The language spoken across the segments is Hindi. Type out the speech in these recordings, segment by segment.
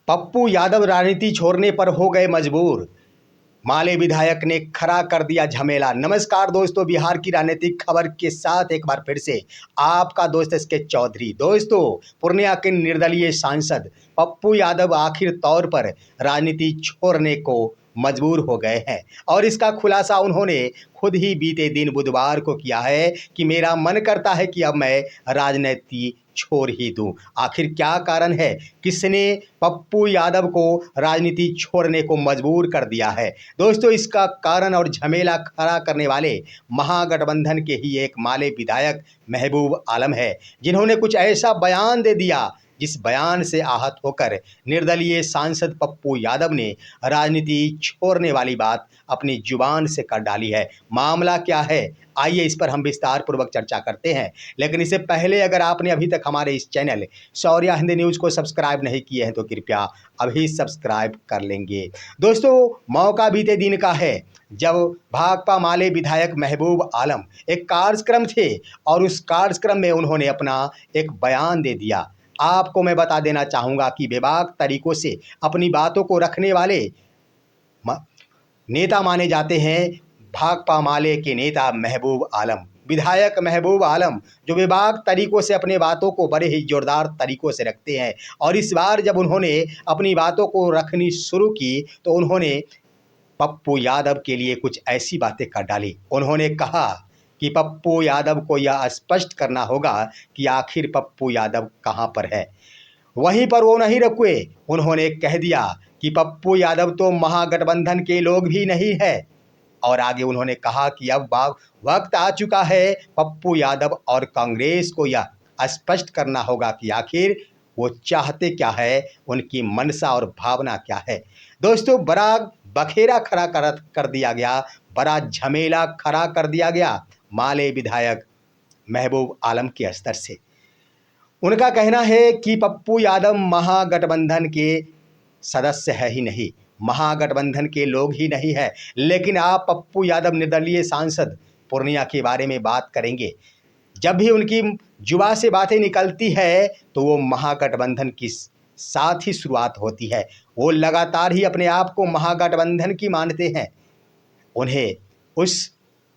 पप्पू यादव राजनीति छोड़ने पर हो गए मजबूर। माले विधायक ने खड़ा कर दिया झमेला। नमस्कार दोस्तों, बिहार की राजनीतिक खबर के साथ एक बार फिर से आपका दोस्त एसके चौधरी। दोस्तों, पूर्णिया के निर्दलीय सांसद पप्पू यादव आखिर तौर पर राजनीति छोड़ने को मजबूर हो गए हैं और इसका खुलासा उन्होंने खुद ही बीते दिन बुधवार को किया है कि मेरा मन करता है कि अब मैं राजनीति छोड़ ही दूं। आखिर क्या कारण है, किसने पप्पू यादव को राजनीति छोड़ने को मजबूर कर दिया है? दोस्तों, इसका कारण और झमेला खड़ा करने वाले महागठबंधन के ही एक माले विधायक महबूब आलम है, जिन्होंने कुछ ऐसा बयान दे दिया जिस बयान से आहत होकर निर्दलीय सांसद पप्पू यादव ने राजनीति छोड़ने वाली बात अपनी जुबान से कर डाली है। मामला क्या है, आइए इस पर हम विस्तार पूर्वक चर्चा करते हैं। लेकिन इससे पहले अगर आपने अभी तक हमारे इस चैनल शौर्य हिंदी न्यूज़ को सब्सक्राइब नहीं किए हैं तो कृपया अभी सब्सक्राइब कर लेंगे। दोस्तों, मौका बीते दिन का है जब भाकपा माले विधायक महबूब आलम एक कार्यक्रम थे और उस कार्यक्रम में उन्होंने अपना एक बयान दे दिया। आपको मैं बता देना चाहूँगा कि बेबाक तरीक़ों से अपनी बातों को रखने वाले नेता माने जाते हैं भाकपा माले के नेता महबूब आलम। विधायक महबूब आलम जो बेबाक तरीक़ों से अपने बातों को बड़े ही ज़ोरदार तरीक़ों से रखते हैं, और इस बार जब उन्होंने अपनी बातों को रखनी शुरू की तो उन्होंने पप्पू यादव के लिए कुछ ऐसी बातें कर डाली। उन्होंने कहा कि पप्पू यादव को यह स्पष्ट करना होगा कि आखिर पप्पू यादव कहाँ पर है। वहीं पर वो नहीं रुके, उन्होंने कह दिया कि पप्पू यादव तो महागठबंधन के लोग भी नहीं है, और आगे उन्होंने कहा कि अब वक्त आ चुका है पप्पू यादव और कांग्रेस को यह स्पष्ट करना होगा कि आखिर वो चाहते क्या है, उनकी मनसा और भावना क्या है। दोस्तों, बड़ा बखेरा खड़ा कर दिया गया, बड़ा झमेला खड़ा कर दिया गया माले विधायक महबूब आलम के स्तर से। उनका कहना है कि पप्पू यादव महागठबंधन के सदस्य है ही नहीं, महागठबंधन के लोग ही नहीं है, लेकिन आप पप्पू यादव निर्दलीय सांसद पूर्णिया के बारे में बात करेंगे, जब भी उनकी जुबान से बातें निकलती है तो वो महागठबंधन की साथ ही शुरुआत होती है। वो लगातार ही अपने आप को महागठबंधन की मानते हैं। उन्हें उस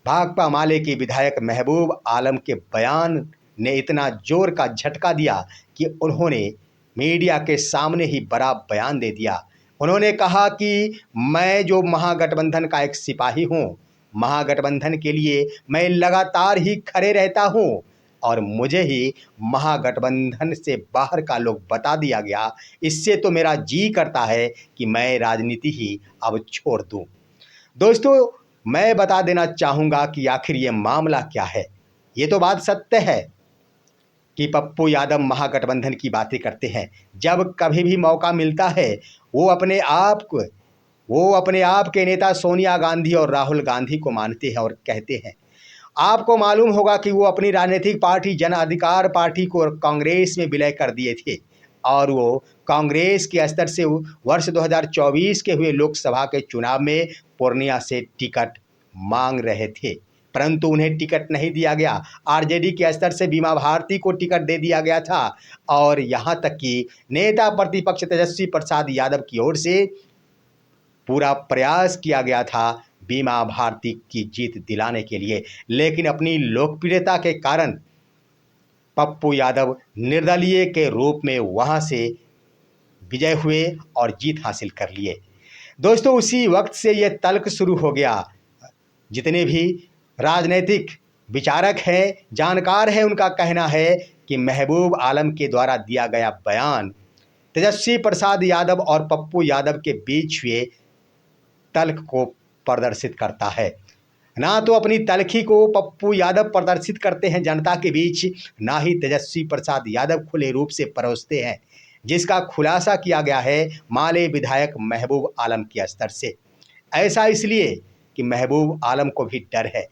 भाकपा माले के विधायक महबूब आलम के बयान ने इतना जोर का झटका दिया कि उन्होंने मीडिया के सामने ही बड़ा बयान दे दिया। उन्होंने कहा कि मैं जो महागठबंधन का एक सिपाही हूँ, महागठबंधन के लिए मैं लगातार ही खड़े रहता हूँ, और मुझे ही महागठबंधन से बाहर का लोग बता दिया गया। इससे तो मेरा जी करता है कि मैं राजनीति ही अब छोड़ दूँ। दोस्तों, मैं बता देना चाहूँगा कि आखिर ये मामला क्या है। ये तो बात सत्य है कि पप्पू यादव महागठबंधन की बातें करते हैं। जब कभी भी मौका मिलता है वो अपने आप के नेता सोनिया गांधी और राहुल गांधी को मानते हैं और कहते हैं। आपको मालूम होगा कि वो अपनी राजनीतिक पार्टी जन अधिकार पार्टी को कांग्रेस में विलय कर दिए थे, और वो कांग्रेस के स्तर से वर्ष 2024 के हुए लोकसभा के चुनाव में पूर्णिया से टिकट मांग रहे थे, परंतु उन्हें टिकट नहीं दिया गया। आरजेडी के स्तर से बीमा भारती को टिकट दे दिया गया था, और यहाँ तक कि नेता प्रतिपक्ष तेजस्वी प्रसाद यादव की ओर से पूरा प्रयास किया गया था बीमा भारती की जीत दिलाने के लिए, लेकिन अपनी लोकप्रियता के कारण पप्पू यादव निर्दलीय के रूप में वहां से विजय हुए और जीत हासिल कर लिए। दोस्तों, उसी वक्त से ये तल्ख शुरू हो गया। जितने भी राजनीतिक विचारक हैं, जानकार हैं, उनका कहना है कि महबूब आलम के द्वारा दिया गया बयान तेजस्वी प्रसाद यादव और पप्पू यादव के बीच हुए तल्ख को प्रदर्शित करता है। ना तो अपनी तल्खी को पप्पू यादव प्रदर्शित करते हैं जनता के बीच, ना ही तेजस्वी प्रसाद यादव खुले रूप से परोसते हैं, जिसका खुलासा किया गया है माले विधायक महबूब आलम के स्तर से। ऐसा इसलिए कि महबूब आलम को भी डर है,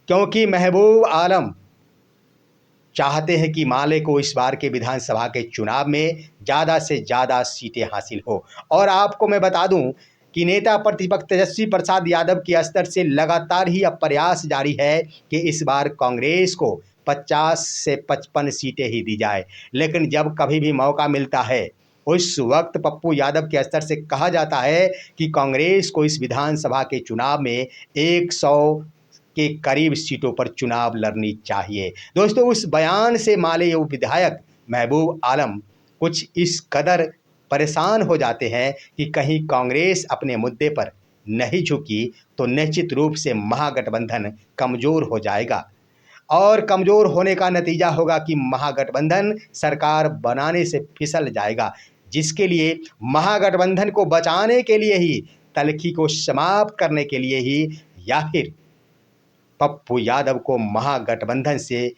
क्योंकि महबूब आलम चाहते हैं कि माले को इस बार के विधानसभा के चुनाव में ज़्यादा से ज़्यादा सीटें हासिल हो। और आपको मैं बता दूं कि नेता प्रतिपक्ष तेजस्वी प्रसाद यादव के स्तर से लगातार ही अब प्रयास जारी है कि इस बार कांग्रेस को 50 से 55 सीटें ही दी जाए। लेकिन जब कभी भी मौका मिलता है उस वक्त पप्पू यादव के स्तर से कहा जाता है कि कांग्रेस को इस विधानसभा के चुनाव में 100 के करीब सीटों पर चुनाव लड़नी चाहिए। दोस्तों, उस बयान से माले विधायक महबूब आलम कुछ इस कदर परेशान हो जाते हैं कि कहीं कांग्रेस अपने मुद्दे पर नहीं झुकी तो निश्चित रूप से महागठबंधन कमज़ोर हो जाएगा और कमज़ोर होने का नतीजा होगा कि महागठबंधन सरकार बनाने से फिसल जाएगा, जिसके लिए महागठबंधन को बचाने के लिए ही, तल्खी को समाप्त करने के लिए ही, या फिर पप्पू यादव को महागठबंधन से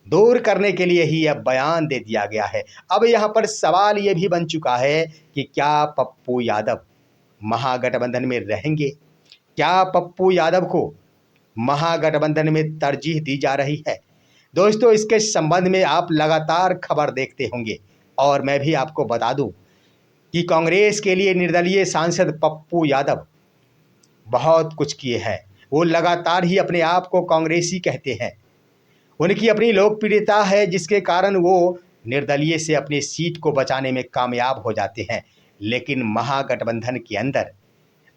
दूर करने के लिए ही यह बयान दे दिया गया है। अब यहाँ पर सवाल ये भी बन चुका है कि क्या पप्पू यादव महागठबंधन में रहेंगे? क्या पप्पू यादव को महागठबंधन में तरजीह दी जा रही है? दोस्तों, इसके संबंध में आप लगातार खबर देखते होंगे और मैं भी आपको बता दूं कि कांग्रेस के लिए निर्दलीय सांसद पप्पू यादव बहुत कुछ किए हैं। वो लगातार ही अपने आप को कांग्रेसी कहते हैं। उनकी अपनी लोकप्रियता है, जिसके कारण वो निर्दलीय से अपनी सीट को बचाने में कामयाब हो जाते हैं। लेकिन महागठबंधन के अंदर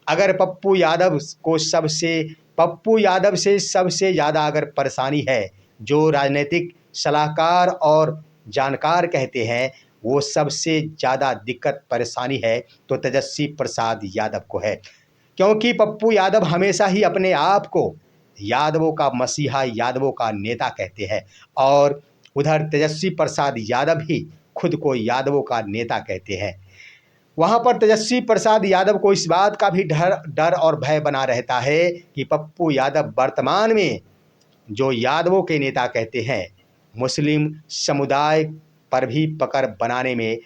अगर पप्पू यादव से सबसे ज़्यादा अगर परेशानी है, जो राजनीतिक सलाहकार और जानकार कहते हैं, वो सबसे ज़्यादा दिक्कत परेशानी है तो तेजस्वी प्रसाद यादव को है। क्योंकि पप्पू यादव हमेशा ही अपने आप को यादवों का मसीहा, यादवों का नेता कहते हैं और उधर तेजस्वी प्रसाद यादव भी खुद को यादवों का नेता कहते हैं। वहाँ पर तेजस्वी प्रसाद यादव को इस बात का भी डर और भय बना रहता है कि पप्पू यादव वर्तमान में जो यादवों के नेता कहते हैं, मुस्लिम समुदाय पर भी पकड़ बनाने में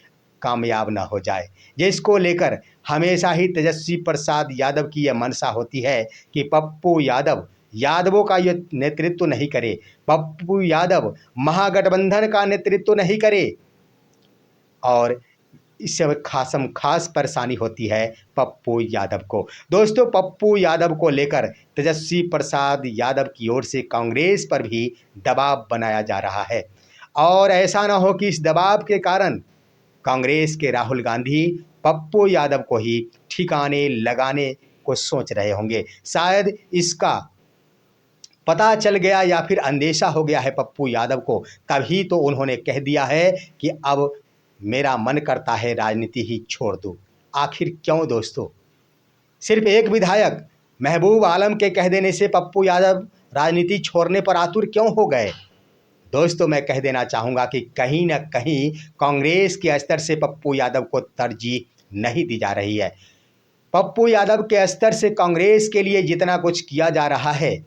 कामयाब ना हो जाए, जिसको लेकर हमेशा ही तेजस्वी प्रसाद यादव की यह मंशा होती है कि पप्पू यादव यादवों का ये नेतृत्व नहीं करे, पप्पू यादव महागठबंधन का नेतृत्व नहीं करे। और इससे खास परेशानी होती है पप्पू यादव को। दोस्तों, पप्पू यादव को लेकर तेजस्वी प्रसाद यादव की ओर से कांग्रेस पर भी दबाव बनाया जा रहा है और ऐसा ना हो कि इस दबाव के कारण कांग्रेस के राहुल गांधी पप्पू यादव को ही ठिकाने लगाने को सोच रहे होंगे। शायद इसका पता चल गया या फिर अंदेशा हो गया है पप्पू यादव को, तभी तो उन्होंने कह दिया है कि अब मेरा मन करता है राजनीति ही छोड़ दूं। आखिर क्यों दोस्तों? सिर्फ एक विधायक महबूब आलम के कह देने से पप्पू यादव राजनीति छोड़ने पर आतुर क्यों हो गए? दोस्तों, मैं कह देना चाहूँगा कि कहीं ना कहीं कांग्रेस के स्तर से पप्पू यादव को तरजीह नहीं दी जा रही है। पप्पू यादव के स्तर से कांग्रेस के लिए जितना कुछ किया जा रहा है,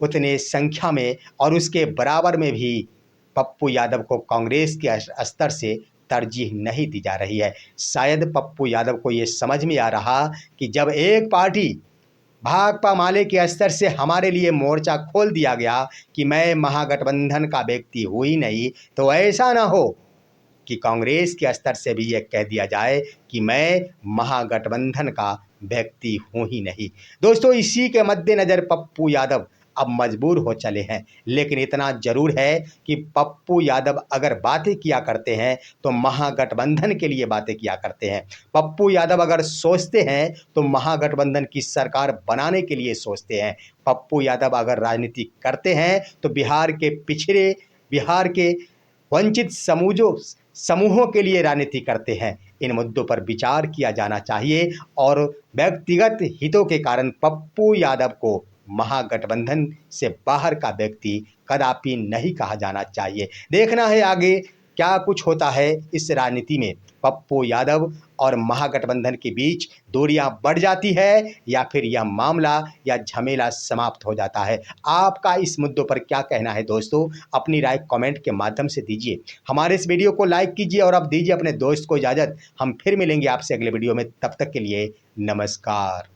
उतने संख्या में और उसके बराबर में भी पप्पू यादव को कांग्रेस के स्तर से तरजीह नहीं दी जा रही है। शायद पप्पू यादव को ये समझ में आ रहा कि जब एक पार्टी भाकपा माले के स्तर से हमारे लिए मोर्चा खोल दिया गया कि मैं महागठबंधन का व्यक्ति हूँ ही नहीं, तो ऐसा ना हो कि कांग्रेस के स्तर से भी ये कह दिया जाए कि मैं महागठबंधन का व्यक्ति हूँ ही नहीं। दोस्तों, इसी के मद्देनज़र पप्पू यादव अब मजबूर हो चले हैं। लेकिन इतना जरूर है कि पप्पू यादव अगर बातें किया करते हैं तो महागठबंधन के लिए बातें किया करते हैं। पप्पू यादव अगर सोचते हैं तो महागठबंधन की सरकार बनाने के लिए सोचते हैं। पप्पू यादव अगर राजनीति करते हैं तो बिहार के वंचित समूहों के लिए राजनीति करते हैं। इन मुद्दों पर विचार किया जाना चाहिए और व्यक्तिगत हितों के कारण पप्पू यादव को महागठबंधन से बाहर का व्यक्ति कदापि नहीं कहा जाना चाहिए। देखना है आगे क्या कुछ होता है इस राजनीति में। पप्पू यादव और महागठबंधन के बीच दूरियां बढ़ जाती है या फिर यह मामला या झमेला समाप्त हो जाता है। आपका इस मुद्दों पर क्या कहना है दोस्तों? अपनी राय कमेंट के माध्यम से दीजिए। हमारे इस वीडियो को लाइक कीजिए और अब दीजिए अपने दोस्त को इजाज़त। हम फिर मिलेंगे आपसे अगले वीडियो में। तब तक के लिए नमस्कार।